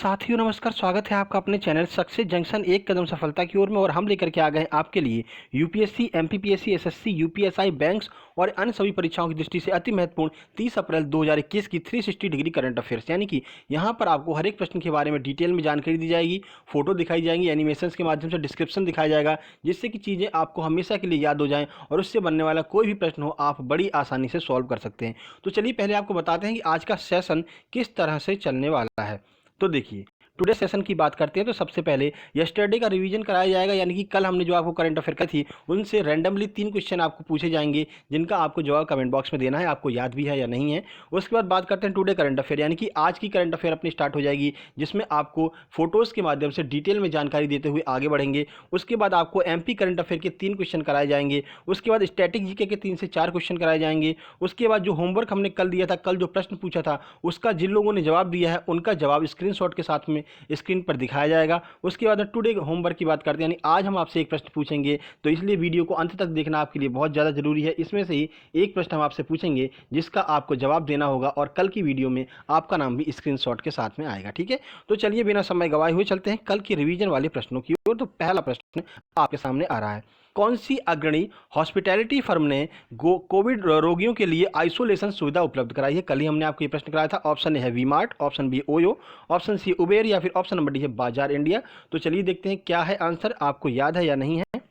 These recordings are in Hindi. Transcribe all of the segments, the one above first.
साथियों नमस्कार, स्वागत है आपका अपने चैनल सक्सेस जंक्शन एक कदम सफलता की ओर में। और हम लेकर के आ गए हैं आपके लिए UPSC, MPPSC, SSC, UPSI, banks और अन्य सभी परीक्षाओं की दृष्टि से अति महत्वपूर्ण 30 अप्रैल 2021 की 360 डिग्री करंट अफेयर्स, यानी कि यहाँ पर आपको हर एक प्रश्न के बारे में डिटेल में जानकारी दी जाएगी, फोटो दिखाई जाएंगी, एनिमेशंस के माध्यम से डिस्क्रिप्शन दिखाया जाएगा, जिससे कि चीज़ें आपको हमेशा के लिए याद हो जाएं और उससे बनने वाला कोई भी प्रश्न हो आप बड़ी आसानी से सॉल्व कर सकते हैं। तो चलिए पहले आपको बताते हैं कि आज का सेशन किस तरह से चलने वाला है। तो देखिए, टुडे सेशन की बात करते हैं तो सबसे पहले यस्टरडे का रिवीजन कराया जाएगा, यानी कि कल हमने जो आपको करंट अफेयर की थी उनसे रैंडमली 3 क्वेश्चन आपको पूछे जाएंगे, जिनका आपको जवाब कमेंट बॉक्स में देना है, आपको याद भी है या नहीं है। उसके बाद बात करते हैं टुडे करंट अफेयर, यानी कि आज की करंट अफेयर अपनी स्टार्ट हो जाएगी, जिसमें आपको फोटोज़ के माध्यम से डिटेल में जानकारी देते हुए आगे बढ़ेंगे। उसके बाद आपको एमपी करंट अफेयर के 3 क्वेश्चन कराए जाएंगे। उसके बाद स्टैटिक जीके के 3 से 4 क्वेश्चन कराए जाएंगे। उसके बाद जो होमवर्क हमने कल दिया था, कल जो प्रश्न पूछा था उसका जिन लोगों ने जवाब दिया है उनका जवाब स्क्रीनशॉट के साथ में स्क्रीन पर दिखाया जाएगा। उसके बाद टुडे होमवर्क की बात करते हैं, यानी आज हम आपसे एक प्रश्न पूछेंगे, तो इसलिए वीडियो को अंत तक देखना आपके लिए बहुत ज़्यादा जरूरी है। इसमें से ही एक प्रश्न हम आपसे पूछेंगे जिसका आपको जवाब देना होगा और कल की वीडियो में आपका नाम भी स्क्रीनशॉट के साथ में आएगा। ठीक है, तो चलिए बिना समय गवाए हुए चलते हैं कल की रिवीजन वाले प्रश्नों की ओर। तो पहला प्रश्न आपके सामने आ रहा है, कौन सी अग्रणी हॉस्पिटैलिटी फर्म ने कोविड रोगियों के लिए आइसोलेशन सुविधा उपलब्ध कराई है? कल ही हमने आपको ये प्रश्न कराया था। ऑप्शन ए है V Mart, option B OYO, option C Uber या फिर ऑप्शन नंबर डी है बाजार इंडिया। तो चलिए देखते हैं क्या है आंसर, आपको याद है या नहीं है।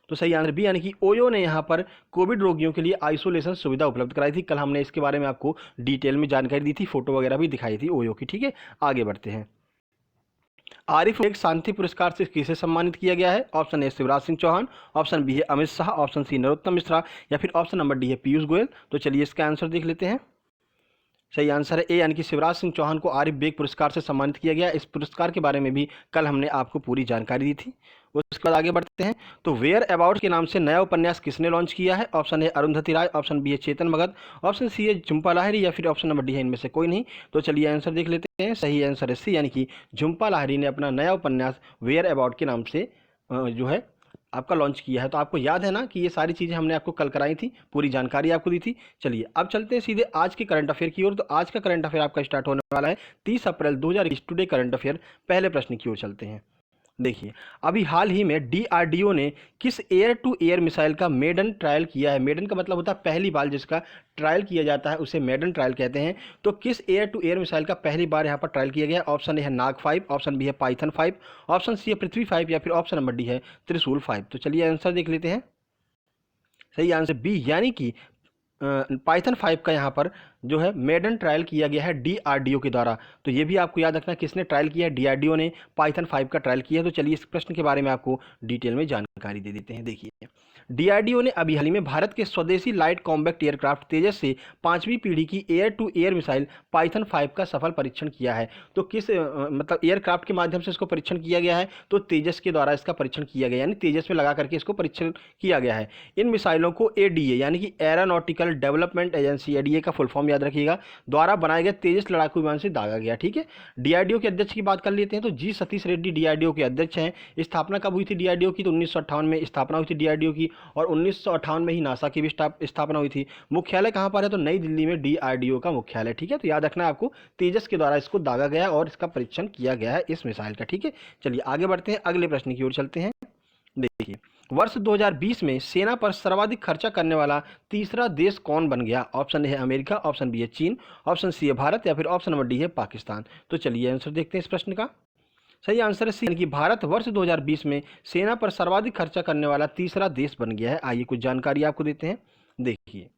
तो सही आंसर बी, यानी कि ओयो ने यहाँ पर कोविड रोगियों के लिए आइसोलेशन सुविधा उपलब्ध कराई थी। कल हमने इसके बारे में आपको डिटेल में जानकारी दी थी, फोटो वगैरह भी दिखाई थी ओयो की। ठीक है, आगे बढ़ते हैं। आरिफ एक शांति पुरस्कार से किसे सम्मानित किया गया है? Option A Shivraj Singh Chouhan, option B है अमित शाह, ऑप्शन सी नरोत्तम मिश्रा या फिर ऑप्शन नंबर डी है पीयूष गोयल। तो चलिए इसका आंसर देख लेते हैं। सही आंसर है ए, यानी कि शिवराज सिंह चौहान को आरिफ बेग पुरस्कार से सम्मानित किया गया। इस पुरस्कार के बारे में भी कल हमने आपको पूरी जानकारी दी थी। उसके बाद आगे बढ़ते हैं, तो वेयर अबाउट के नाम से नया उपन्यास किसने लॉन्च किया है? ऑप्शन है अरुंधति राय, ऑप्शन बी है चेतन भगत, ऑप्शन सी है झुम्पा लाहिरी या फिर ऑप्शन नंबर डी है इनमें से कोई नहीं। तो चलिए आंसर देख लेते हैं। सही आंसर है सी, यानी कि झुम्पा लाहिरी ने अपना नया उपन्यास वेयर अबाउट के नाम से जो है आपका लॉन्च किया है। तो आपको याद है ना कि ये सारी चीज़ें हमने आपको कल कराई थी, पूरी जानकारी आपको दी थी। चलिए अब चलते हैं सीधे आज के करंट अफेयर की ओर। तो आज का करंट अफेयर आपका स्टार्ट होने वाला है 30 अप्रैल 2020 टुडे करंट अफेयर। पहले प्रश्न की ओर चलते हैं। देखिए, अभी हाल ही में डीआरडीओ ने किस एयर टू एयर मिसाइल का मेडन ट्रायल किया है? मेडन का मतलब होता है पहली बार जिसका ट्रायल किया जाता है उसे मेडन ट्रायल कहते हैं। तो किस एयर टू एयर मिसाइल का पहली बार यहाँ पर ट्रायल किया गया? ऑप्शन ए है नाग 5, ऑप्शन बी है पाइथन 5, ऑप्शन सी है पृथ्वी 5 या फिर ऑप्शन नंबर डी है त्रिशूल 5। तो चलिए आंसर देख लेते हैं। सही आंसर बी, यानी कि पाइथन 5 का यहाँ पर जो है मेडन ट्रायल किया गया है डीआरडीओ के द्वारा। तो ये भी आपको याद रखना किसने ट्रायल किया है, डीआरडीओ ने पाइथन 5 का ट्रायल किया है। तो चलिए इस प्रश्न के बारे में आपको डिटेल में जानकारी दे देते हैं। देखिए, डीआरडीओ ने अभी हाल ही में भारत के स्वदेशी लाइट कॉम्बैक्ट एयरक्राफ्ट तेजस से 5वीं पीढ़ी की air to air missile Python 5 का सफल परीक्षण किया है। तो किस मतलब एयरक्राफ्ट के माध्यम से इसको परीक्षण किया गया है? तो तेजस के द्वारा इसका परीक्षण किया गया, यानी तेजस में लगा करके इसको परीक्षण किया गया है। इन मिसाइलों को एडीए यानी कि एरोनॉटिकल डेवलपमेंट एजेंसी, एडीए का फुल फॉर्म याद रखिएगा, द्वारा बनाए गए तेजस लड़ाकू विमान से दागा गया। ठीक है, डीआरडीओ के अध्यक्ष की बात कर लेते हैं। तो जी सतीश रेड्डी डीआरडीओ के अध्यक्ष हैं। स्थापना कब हुई थी डीआरडीओ की? तो 1958 में स्थापना हुई थी डीआरडीओ की, और 1958 में ही नासा की भी स्थापना हुई थी। मुख्यालय कहाँ पर है? तो नई दिल्ली में डीआरडीओ का मुख्यालय। ठीक है, तो याद रखना आपको तेजस के द्वारा इसको दागा गया और इसका परीक्षण किया गया है इस मिसाइल का। ठीक है, चलिए आगे बढ़ते हैं, अगले प्रश्न की ओर चलते हैं। देखिए, वर्ष 2020 में सेना पर सर्वाधिक खर्चा करने वाला तीसरा देश कौन बन गया? ऑप्शन ए है अमेरिका, ऑप्शन बी है चीन, ऑप्शन सी है भारत या फिर ऑप्शन नंबर डी है पाकिस्तान। तो चलिए आंसर देखते हैं इस प्रश्न का। सही आंसर है सी, यानी कि भारत वर्ष 2020 में सेना पर सर्वाधिक खर्चा करने वाला तीसरा देश बन गया है। आइए कुछ जानकारी आपको देते हैं। देखिए,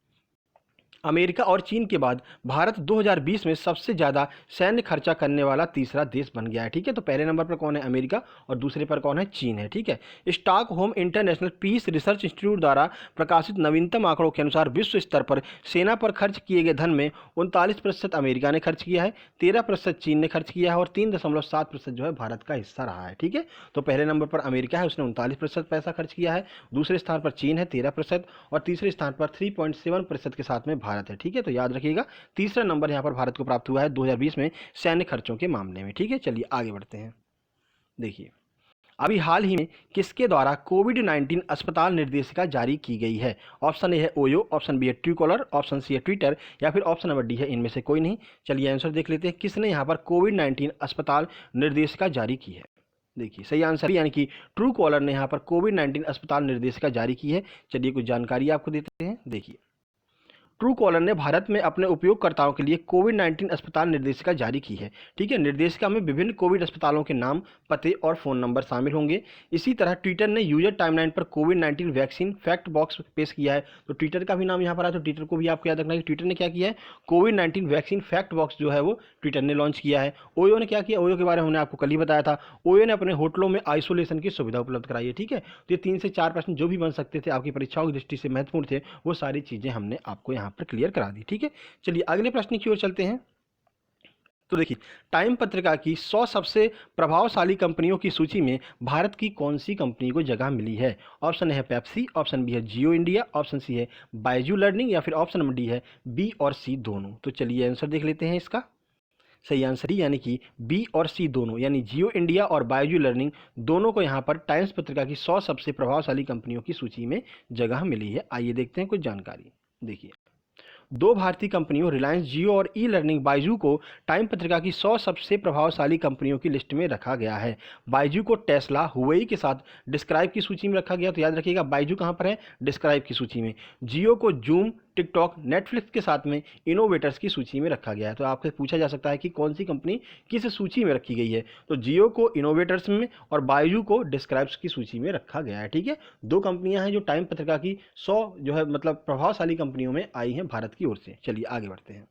अमेरिका और चीन के बाद भारत 2020 में सबसे ज़्यादा सैन्य खर्चा करने वाला तीसरा देश बन गया है। ठीक है, तो पहले नंबर पर कौन है? अमेरिका, और दूसरे पर कौन है? चीन है। ठीक है, Stockholm International Peace Research Institute द्वारा प्रकाशित नवीनतम आंकड़ों के अनुसार विश्व स्तर पर सेना पर खर्च किए गए धन में 39% अमेरिका ने खर्च किया है, 13% चीन ने खर्च किया है और 3.7% जो है भारत का हिस्सा रहा है। ठीक है, तो पहले नंबर पर अमेरिका है, उसने 39% पैसा खर्च किया है, दूसरे स्थान पर चीन है 13% और तीसरे स्थान पर 3.7% के साथ में भारत है। ठीक है, तो याद रखिएगा तीसरा नंबर यहां पर भारत को प्राप्त हुआ है 2020 में सैन्य खर्चों के मामले में। ठीक है, चलिए आगे बढ़ते हैं। देखिए, अभी हाल ही में किसके द्वारा कोविड-19 अस्पताल निर्देशिका जारी की गई है? ऑप्शन ए है ओयो, ऑप्शन बी है ट्रूकॉलर, ऑप्शन सी है ट्विटर या फिर ऑप्शन नंबर डी है इनमें से कोई नहीं। चलिए आंसर देख लेते हैं, किसने यहाँ पर कोविड-19 अस्पताल निर्देशिका जारी की है। देखिए सही आंसर यानी कि ट्रूकॉलर ने यहाँ पर कोविड-19 अस्पताल निर्देशिका जारी की है। चलिए कुछ जानकारी आपको देते हैं। देखिए ट्रूकॉलर ने भारत में अपने उपयोगकर्ताओं के लिए कोविड-19 अस्पताल निर्देशिका जारी की है। ठीक है, निर्देशिका में विभिन्न कोविड अस्पतालों के नाम, पते और फ़ोन नंबर शामिल होंगे। इसी तरह ट्विटर ने यूजर टाइमलाइन पर कोविड-19 वैक्सीन फैक्ट बॉक्स पेश किया है। तो ट्विटर का भी नाम यहाँ पर है, तो ट्विटर को भी आपको याद रखना है कि ट्विटर ने क्या किया है, कोविड-19 वैक्सीन फैक्ट बॉक्स जो है वो ट्विटर ने लॉन्च किया है। ओयो ने क्या किया, ओयो के बारे में हमने आपको कल ही बताया था। ओयो ने अपने होटलों में आइसोलेशन की सुविधा उपलब्ध कराई है। ठीक है, तो ये 3 से 4 प्रश्न जो भी बन सकते थे, आपकी परीक्षाओं की दृष्टि से महत्वपूर्ण थे, वो सारी चीज़ें हमने आपको यहाँ पर क्लियर करा दी। ठीक है, चलिए अगले प्रश्न की ओर चलते हैं। तो देखिए टाइम पत्रिका की 100 सबसे प्रभावशाली कंपनियों की सूची में भारत की कौन सी कंपनी को जगह मिली है? ऑप्शन है पेप्सी, ऑप्शन बी है जियो इंडिया, ऑप्शन सी है बायजू लर्निंग या फिर ऑप्शन नंबर डी है बी और सी दोनों। तो चलिए आंसर देख लेते हैं इसका। सही आंसर ही यानी कि बी और सी दोनों, यानी जियो इंडिया और बायजू लर्निंग दोनों को यहाँ पर टाइम्स पत्रिका की 100 सबसे प्रभावशाली कंपनियों की सूची में जगह मिली है। आइए देखते हैं कुछ जानकारी। देखिए 2 भारतीय कंपनियों रिलायंस जियो और ई लर्निंग बायजू को टाइम पत्रिका की 100 सबसे प्रभावशाली कंपनियों की लिस्ट में रखा गया है। बायजू को टेस्ला, हुवेई के साथ डिस्क्राइब की सूची में रखा गया। तो याद रखिएगा बायजू कहाँ पर है, डिस्क्राइब की सूची में। जियो को जूम, टिकटॉक, नेटफ्लिक्स के साथ में इनोवेटर्स की सूची में रखा गया है। तो आपसे पूछा जा सकता है कि कौन सी कंपनी किस सूची में रखी गई है। तो जियो को इनोवेटर्स में और बायजू को डिस्क्राइब्स की सूची में रखा गया है। ठीक है, 2 कंपनियां हैं जो टाइम पत्रिका की 100 जो है मतलब प्रभावशाली कंपनियों में आई हैं भारत की ओर से। चलिए आगे बढ़ते हैं।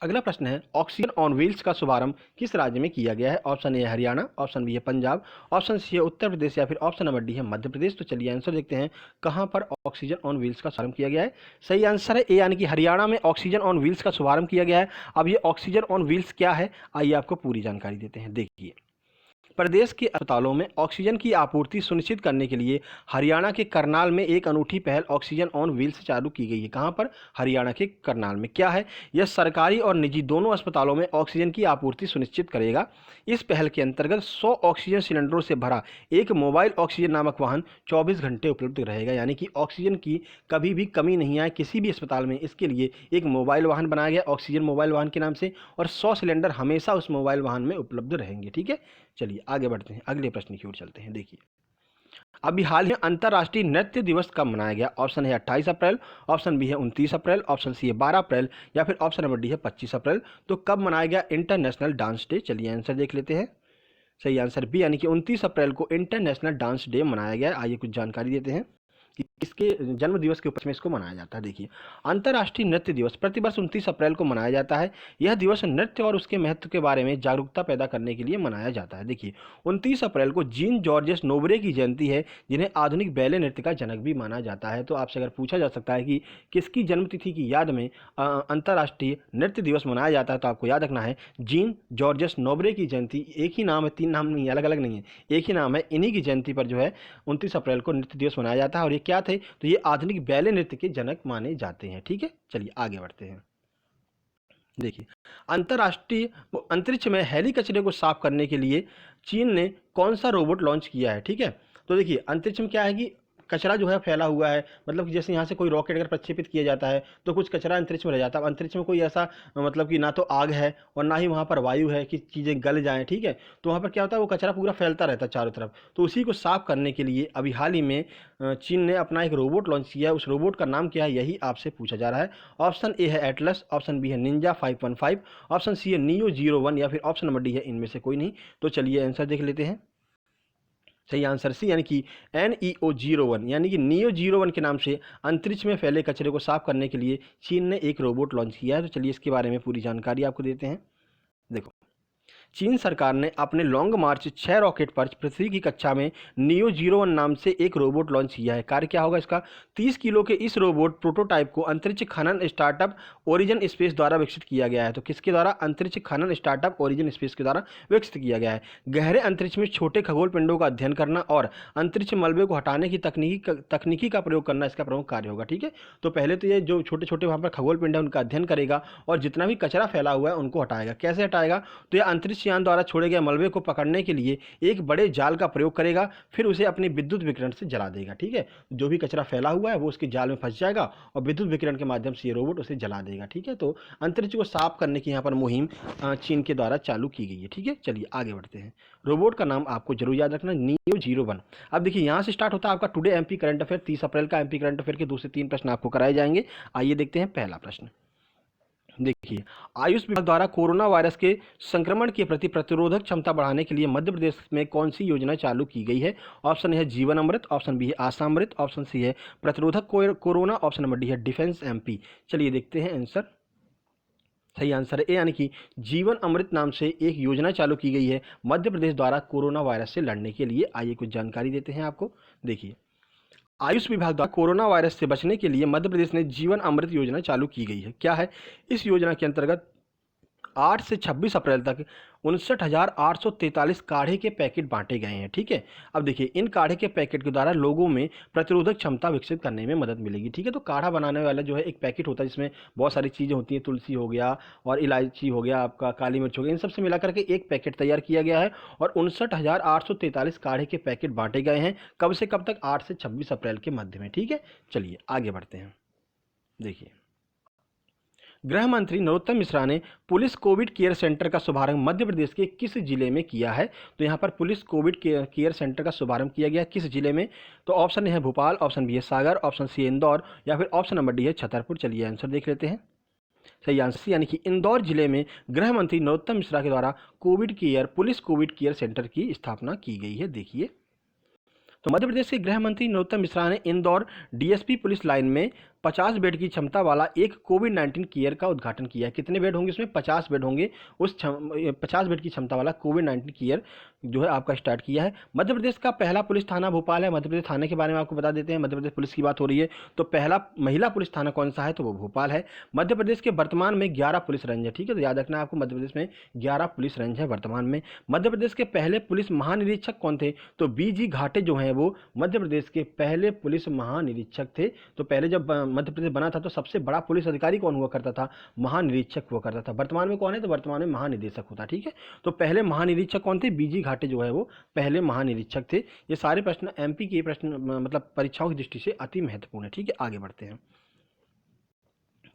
अगला प्रश्न है ऑक्सीजन ऑन व्हील्स का शुभारंभ किस राज्य में किया गया है? ऑप्शन ए है हरियाणा, ऑप्शन बी है पंजाब, ऑप्शन सी है उत्तर प्रदेश या फिर ऑप्शन नंबर डी है मध्य प्रदेश। तो चलिए आंसर देखते हैं, कहां पर ऑक्सीजन ऑन व्हील्स का शुभारंभ किया गया है। सही आंसर है ए यानी कि हरियाणा में ऑक्सीजन ऑन व्हील्स का शुभारंभ किया गया है। अब ये ऑक्सीजन ऑन व्हील्स क्या है, आइए आपको पूरी जानकारी देते हैं। देखिए प्रदेश के अस्पतालों में ऑक्सीजन की आपूर्ति सुनिश्चित करने के लिए हरियाणा के करनाल में एक अनूठी पहल ऑक्सीजन ऑन व्हील्स चालू की गई है। कहां पर, हरियाणा के करनाल में। क्या है, यह सरकारी और निजी दोनों अस्पतालों में ऑक्सीजन की आपूर्ति सुनिश्चित करेगा। इस पहल के अंतर्गत 100 ऑक्सीजन सिलेंडरों से भरा एक मोबाइल ऑक्सीजन नामक वाहन 24 घंटे उपलब्ध रहेगा, यानी कि ऑक्सीजन की कभी भी कमी नहीं आए किसी भी अस्पताल में। इसके लिए एक मोबाइल वाहन बनाया गया ऑक्सीजन मोबाइल वाहन के नाम से, और 100 सिलेंडर हमेशा उस मोबाइल वाहन में उपलब्ध रहेंगे। ठीक है, चलिए आगे बढ़ते हैं, अगले प्रश्न की ओर चलते हैं। देखिए अभी हाल ही अंतर्राष्ट्रीय नृत्य दिवस कब मनाया गया? ऑप्शन है 28 अप्रैल, ऑप्शन बी है 29 अप्रैल, ऑप्शन सी है 12 अप्रैल या फिर ऑप्शन नंबर डी है 25 अप्रैल। तो कब मनाया गया इंटरनेशनल डांस डे? चलिए आंसर देख लेते हैं। सही आंसर बी यानी कि 29 अप्रैल को इंटरनेशनल डांस डे मनाया गया। आइए कुछ जानकारी देते हैं कि किसके जन्म दिवस के उपलक्ष्य में इसको मनाया जाता है। देखिए अंतर्राष्ट्रीय नृत्य दिवस प्रतिवर्ष 29 अप्रैल को मनाया जाता है। यह दिवस नृत्य और उसके महत्व के बारे में जागरूकता पैदा करने के लिए मनाया जाता है। देखिए 29 अप्रैल को जीन जॉर्जेस नोबरे की जयंती है, जिन्हें आधुनिक बैले नृत्य का जनक भी माना जाता है। तो आपसे अगर पूछा जा सकता है कि किसकी जन्मतिथि की याद में अंतर्राष्ट्रीय नृत्य दिवस मनाया जाता है, तो आपको याद रखना है जीन जॉर्जेस नोबरे की जयंती। एक ही नाम है, 3 नाम नहीं, अलग अलग नहीं है, एक ही नाम है। इन्हीं की जयंती पर जो है 29 अप्रैल को नृत्य दिवस मनाया जाता है। और ये क्या थे, तो ये आधुनिक बैले नृत्य के जनक माने जाते हैं। ठीक है, चलिए आगे बढ़ते हैं। देखिए अंतर्राष्ट्रीय अंतरिक्ष में हेली कचरे को साफ करने के लिए चीन ने कौन सा रोबोट लॉन्च किया है? ठीक है, तो देखिए अंतरिक्ष में क्या है कि कचरा जो है फैला हुआ है, मतलब कि जैसे यहाँ से कोई रॉकेट अगर प्रक्षेपित किया जाता है तो कुछ कचरा अंतरिक्ष में रह जाता है। अंतरिक्ष में कोई ऐसा मतलब कि ना तो आग है और ना ही वहाँ पर वायु है कि चीज़ें गल जाएं। ठीक है, तो वहाँ पर क्या होता है, वो कचरा पूरा फैलता रहता है चारों तरफ। तो उसी को साफ करने के लिए अभी हाल ही में चीन ने अपना एक रोबोट लॉन्च किया है। उस रोबोट का नाम क्या है, यही आपसे पूछा जा रहा है। ऑप्शन ए है एटलस, ऑप्शन बी है निंजा 515, ऑप्शन सी है नियो 01 या फिर ऑप्शन नंबर डी है इनमें से कोई नहीं। तो चलिए आंसर देख लेते हैं। सही आंसर सी यानी कि NEO-01 यानी कि नियो 01 के नाम से अंतरिक्ष में फैले कचरे को साफ करने के लिए चीन ने एक रोबोट लॉन्च किया है। तो चलिए इसके बारे में पूरी जानकारी आपको देते हैं। देखो चीन सरकार ने अपने लॉन्ग मार्च 6 रॉकेट पर पृथ्वी की कक्षा में नियो 01 नाम से एक रोबोट लॉन्च किया है। कार्य क्या होगा इसका, 30 किलो के इस रोबोट प्रोटोटाइप को अंतरिक्ष खनन स्टार्टअप ओरिजिन स्पेस द्वारा विकसित किया गया है। तो किसके द्वारा, अंतरिक्ष खनन स्टार्टअप ओरिजिन स्पेस के द्वारा विकसित किया गया है। गहरे अंतरिक्ष में छोटे खगोल पिंडों का अध्ययन करना और अंतरिक्ष मलबे को हटाने की तकनीकी का प्रयोग करना इसका प्रमुख कार्य होगा। ठीक है, तो पहले तो ये जो छोटे छोटे वहाँ पर खगोल पिंड है उनका अध्ययन करेगा और जितना भी कचरा फैला हुआ है उनको हटाएगा। कैसे हटाएगा, तो यह अंतरिक्ष अंतरिक्ष यान द्वारा छोड़े गए मलबे को पकड़ने के लिए एक बड़े जाल का प्रयोग करेगा, फिर उसे अपने विद्युत विकिरण से जला देगा। ठीक है, जो भी कचरा फैला हुआ है वो उसके जाल में फंस जाएगा और विद्युत विकिरण के माध्यम से ये रोबोट उसे जला देगा। ठीक है, तो अंतरिक्ष को साफ करने की यहाँ पर मुहिम चीन के द्वारा चालू की गई है। ठीक है, चलिए आगे बढ़ते हैं। रोबोट का नाम आपको जरूर याद रखना, NEO-01। अब देखिए यहाँ से स्टार्ट होता है आपका टुडे एमपी करंट अफेयर। 30 अप्रैल का एमपी करंट अफेयर के 2 से 3 प्रश्न आपको कराए जाएंगे। आइए देखते हैं पहला प्रश्न। देखिए, आयुष विभाग द्वारा कोरोना वायरस के संक्रमण के प्रति प्रतिरोधक क्षमता बढ़ाने के लिए मध्य प्रदेश में कौन सी योजना चालू की गई है? ऑप्शन है जीवन अमृत, ऑप्शन बी है आशा अमृत, ऑप्शन सी है प्रतिरोधक कोरोना, ऑप्शन नंबर डी है डिफेंस एमपी। चलिए देखते हैं आंसर। सही आंसर है ए, यानी कि जीवन अमृत नाम से एक योजना चालू की गई है मध्य प्रदेश द्वारा कोरोना वायरस से लड़ने के लिए। आइए कुछ जानकारी देते हैं आपको। देखिए, आयुष विभाग द्वारा कोरोना वायरस से बचने के लिए मध्य प्रदेश ने जीवन अमृत योजना चालू की गई है। क्या है? इस योजना के अंतर्गत 8 से 26 अप्रैल तक 59,843 काढ़े के पैकेट बांटे गए हैं। ठीक है, अब देखिए इन काढ़े के पैकेट के द्वारा लोगों में प्रतिरोधक क्षमता विकसित करने में मदद मिलेगी। ठीक है, तो काढ़ा बनाने वाला जो है एक पैकेट होता है जिसमें बहुत सारी चीज़ें होती हैं, तुलसी हो गया और इलायची हो गया, आपका काली मिर्च हो गया, इन सब से मिलाकर के एक पैकेट तैयार किया गया है और 59,843 काढ़े के पैकेट बांटे गए हैं। कब से कब तक? 8 से 26 अप्रैल के मध्य में। ठीक है, चलिए आगे बढ़ते हैं। देखिए, गृह मंत्री नरोत्तम मिश्रा ने पुलिस कोविड केयर सेंटर का शुभारंभ मध्य प्रदेश के किस जिले में किया है? तो यहाँ पर पुलिस कोविड केयर सेंटर का शुभारंभ किया गया किस जिले में? तो ऑप्शन है भोपाल, ऑप्शन बी है सागर, ऑप्शन सी है इंदौर या फिर ऑप्शन नंबर डी है छतरपुर। चलिए आंसर देख लेते हैं। सही आंसर यानी कि इंदौर जिले में गृह मंत्री नरोत्तम मिश्रा के द्वारा पुलिस कोविड केयर सेंटर की स्थापना की गई है। देखिए, तो मध्य प्रदेश के गृह मंत्री नरोत्तम मिश्रा ने इंदौर डीएसपी पुलिस लाइन में 50 बेड की क्षमता वाला एक कोविड-19 केयर का उद्घाटन किया है। कितने बेड होंगे इसमें? 50 बेड होंगे। उस 50 बेड की क्षमता वाला कोविड-19 केयर जो है आपका स्टार्ट किया है। मध्य प्रदेश का पहला पुलिस थाना भोपाल है। मध्य प्रदेश थाने के बारे में आपको बता देते हैं। मध्य प्रदेश पुलिस की बात हो रही है तो पहला महिला पुलिस थाना कौन सा है? तो वो भोपाल है। मध्य प्रदेश के वर्तमान में 11 पुलिस रेंज है। ठीक है, तो याद रखना आपको मध्य प्रदेश में 11 पुलिस रेंज है वर्तमान में। मध्य प्रदेश के पहले पुलिस महानिरीक्षक कौन थे? तो BG घाटे जो हैं वो मध्य प्रदेश के पहले पुलिस महानिरीक्षक थे। तो पहले जब मध्य प्रदेश बना था तो सबसे बड़ा पुलिस अधिकारी कौन हुआ करता था? महानिरीक्षक हुआ करता था। वर्तमान में कौन है? तो वर्तमान में महानिदेशक होता। ठीक है, तो पहले महानिरीक्षक कौन थे? BG घाटे जो है वो पहले महानिरीक्षक थे। ये सारे प्रश्न MP के प्रश्न मतलब परीक्षाओं की दृष्टि से अति महत्वपूर्ण है। ठीक है, आगे बढ़ते हैं।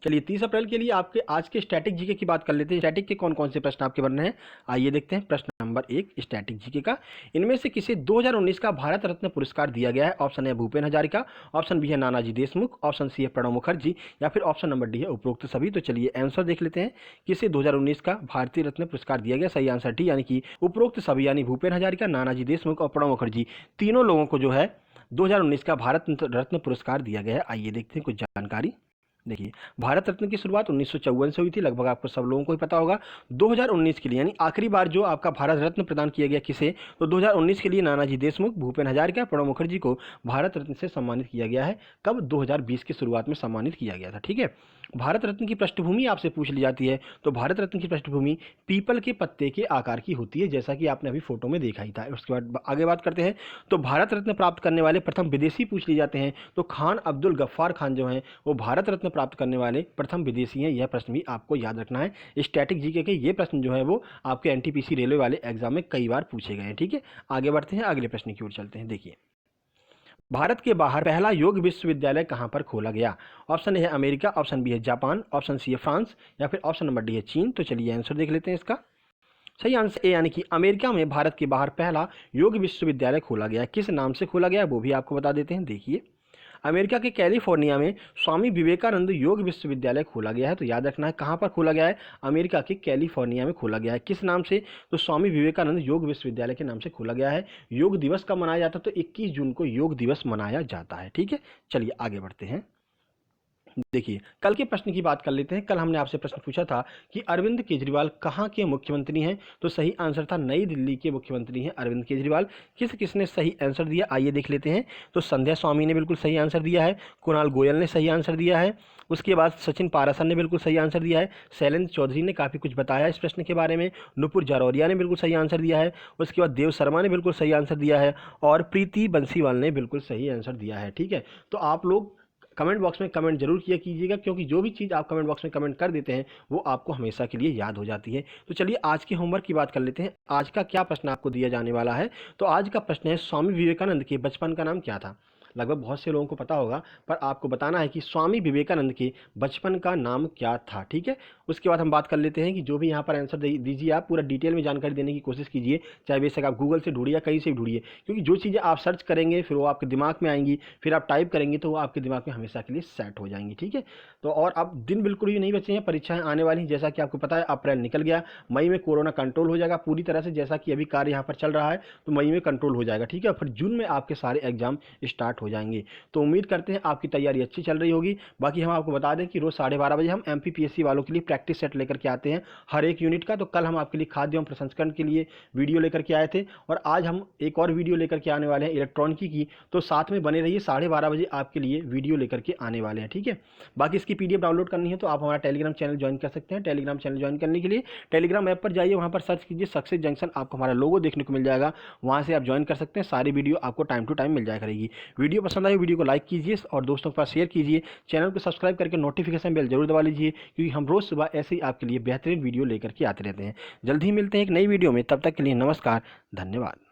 चलिए 30 अप्रैल के लिए आपके आज के स्टैटिक जीके की बात कर लेते हैं। स्टैटिक के कौन कौन से प्रश्न आपके बनने हैं? आइए देखते हैं। प्रश्न नंबर 1 स्टैटिक जीके का, इनमें से किसे 2019 का भारत रत्न पुरस्कार दिया गया है? ऑप्शन है भूपेन हजारिका, ऑप्शन बी है नानाजी देशमुख, ऑप्शन सी है प्रणब मुखर्जी या फिर ऑप्शन नंबर डी है उपरोक्त सभी। तो चलिए आंसर देख लेते हैं। किसे 2019 का भारतीय रत्न पुरस्कार दिया गया? सही आंसर डी, यानी कि उपरोक्त सभी, यानी भूपेन हजारिका, नानाजी देशमुख और प्रणब मुखर्जी, तीनों लोगों को जो है 2019 का भारत रत्न पुरस्कार दिया गया है। आइए देखते हैं कुछ जानकारी। देखिए, भारत रत्न की शुरुआत 1954 से हुई थी, लगभग आपको सब लोगों को ही पता होगा। 2019 के लिए यानी आखिरी बार जो आपका भारत रत्न प्रदान किया गया किसे? तो 2019 के लिए नानाजी देशमुख, भूपेन हजारिका, प्रणब मुखर्जी को भारत रत्न से सम्मानित किया गया है। कब? 2020 की शुरुआत में सम्मानित किया गया था। ठीक है, भारत रत्न की पृष्ठभूमि आपसे पूछ ली जाती है तो भारत रत्न की पृष्ठभूमि पीपल के पत्ते के आकार की होती है, जैसा कि आपने अभी फोटो में देखा ही था। उसके बाद आगे बात करते हैं। तो भारत रत्न प्राप्त करने वाले प्रथम विदेशी पूछ लिए जाते हैं तो खान अब्दुल गफ्फार खान जो हैं वो भारत रत्न प्राप्त करने वाले प्रथम विदेशी हैं। यह प्रश्न भी आपको याद रखना है। स्टैटिक जीके के ये प्रश्न जो है वो आपके NTPC रेलवे वाले एग्जाम में कई बार पूछे गए हैं। ठीक है, आगे बढ़ते हैं, अगले प्रश्न की ओर चलते हैं। देखिए, भारत के बाहर पहला योग विश्वविद्यालय कहां पर खोला गया? ऑप्शन ए है अमेरिका, ऑप्शन बी है जापान, ऑप्शन सी है फ्रांस या फिर ऑप्शन नंबर डी है चीन। तो चलिए आंसर देख लेते हैं इसका। सही आंसर ए, यानी कि अमेरिका में भारत के बाहर पहला योग विश्वविद्यालय खोला गया है। किस नाम से खोला गया है वो भी आपको बता देते हैं। देखिए, अमेरिका के कैलिफोर्निया में स्वामी विवेकानंद योग विश्वविद्यालय खोला गया है। तो याद रखना है कहाँ पर खोला गया है? अमेरिका के कैलिफोर्निया में खोला गया है। किस नाम से? तो स्वामी विवेकानंद योग विश्वविद्यालय के नाम से खोला गया है। योग दिवस कब मनाया जाता है? तो 21 जून को योग दिवस मनाया जाता है। ठीक है, चलिए आगे बढ़ते हैं। देखिए, कल के प्रश्न की बात कर लेते हैं। कल हमने आपसे प्रश्न पूछा था कि अरविंद केजरीवाल कहाँ के मुख्यमंत्री हैं? तो सही आंसर था नई दिल्ली के मुख्यमंत्री हैं अरविंद केजरीवाल। किसने सही आंसर दिया? आइए देख लेते हैं। तो संध्या स्वामी ने बिल्कुल सही आंसर दिया है, कुणाल गोयल ने सही आंसर दिया है, उसके बाद सचिन पारासर ने बिल्कुल सही आंसर दिया है, शैलेंद्र चौधरी ने काफ़ी कुछ बताया इस प्रश्न के बारे में, नुपुर जारौरिया ने बिल्कुल सही आंसर दिया है, उसके बाद देव शर्मा ने बिल्कुल सही आंसर दिया है और प्रीति बंसीवाल ने बिल्कुल सही आंसर दिया है। ठीक है, तो आप लोग कमेंट बॉक्स में कमेंट जरूर किया कीजिएगा, क्योंकि जो भी चीज़ आप कमेंट बॉक्स में कमेंट कर देते हैं वो आपको हमेशा के लिए याद हो जाती है। तो चलिए आज के होमवर्क की बात कर लेते हैं। आज का क्या प्रश्न आपको दिया जाने वाला है। तो आज का प्रश्न है, स्वामी विवेकानंद के बचपन का नाम क्या था। लगभग बहुत से लोगों को पता होगा, पर आपको बताना है कि स्वामी विवेकानंद के बचपन का नाम क्या था। ठीक है, उसके बाद हम बात कर लेते हैं कि जो भी यहाँ पर आंसर दीजिए, आप पूरा डिटेल में जानकारी देने की कोशिश कीजिए, चाहे बेशक आप गूगल से ढूंढिए या कहीं से भी ढूंढिए, क्योंकि जो चीज़ें आप सर्च करेंगे फिर वो आपके दिमाग में आएंगी, फिर आप टाइप करेंगे तो वो आपके दिमाग में हमेशा के लिए सेट हो जाएंगी। ठीक है, तो और अब दिन बिल्कुल भी नहीं बचे हैं, परीक्षाएं आने वाली हैं। जैसा कि आपको पता है अप्रैल निकल गया, मई में कोरोना कंट्रोल हो जाएगा पूरी तरह से, जैसा कि अभी कार्य यहाँ पर चल रहा है, तो मई में कंट्रोल हो जाएगा। ठीक है, फिर जून में आपके सारे एग्जाम स्टार्ट हो जाएंगे। तो उम्मीद करते हैं आपकी तैयारी अच्छी चल रही होगी। बाकी हम आपको बता दें कि रोज 12:30 बजे हम MPPSC वालों के लिए प्रैक्टिस सेट लेकर के आते हैं हर एक यूनिट का। तो कल हम आपके लिए खाद्य एवं प्रसंस्करण के लिए वीडियो लेकर के आए थे, और आज हम एक और वीडियो लेकर के आने वाले हैं इलेक्ट्रॉनिकी की। तो साथ में बने रहिए, 12:30 बजे आपके लिए वीडियो लेकर के आने वाले हैं। ठीक है, बाकी इसकी PDF डाउनलोड करनी है तो आप हमारा टेलीग्राम चैनल ज्वाइन कर सकते हैं। टेलीग्राम चैनल ज्वाइन करने के लिए टेलीग्राम ऐप पर जाइए, वहाँ पर सर्च कीजिए सक्सेस जंक्शन, आपको हमारा लोगो देखने को मिल जाएगा, वहाँ से आप ज्वाइन कर सकते हैं। सारी वीडियो आपको टाइम टू टाइम मिल जाया करेगी। वीडियो पसंद आई वीडियो को लाइक कीजिए और दोस्तों के पास शेयर कीजिए। चैनल को सब्सक्राइब करके नोटिफिकेशन बेल जरूर दबा लीजिए, क्योंकि हम रोज सुबह ऐसे ही आपके लिए बेहतरीन वीडियो लेकर के आते रहते हैं। जल्द ही मिलते हैं एक नई वीडियो में, तब तक के लिए नमस्कार, धन्यवाद।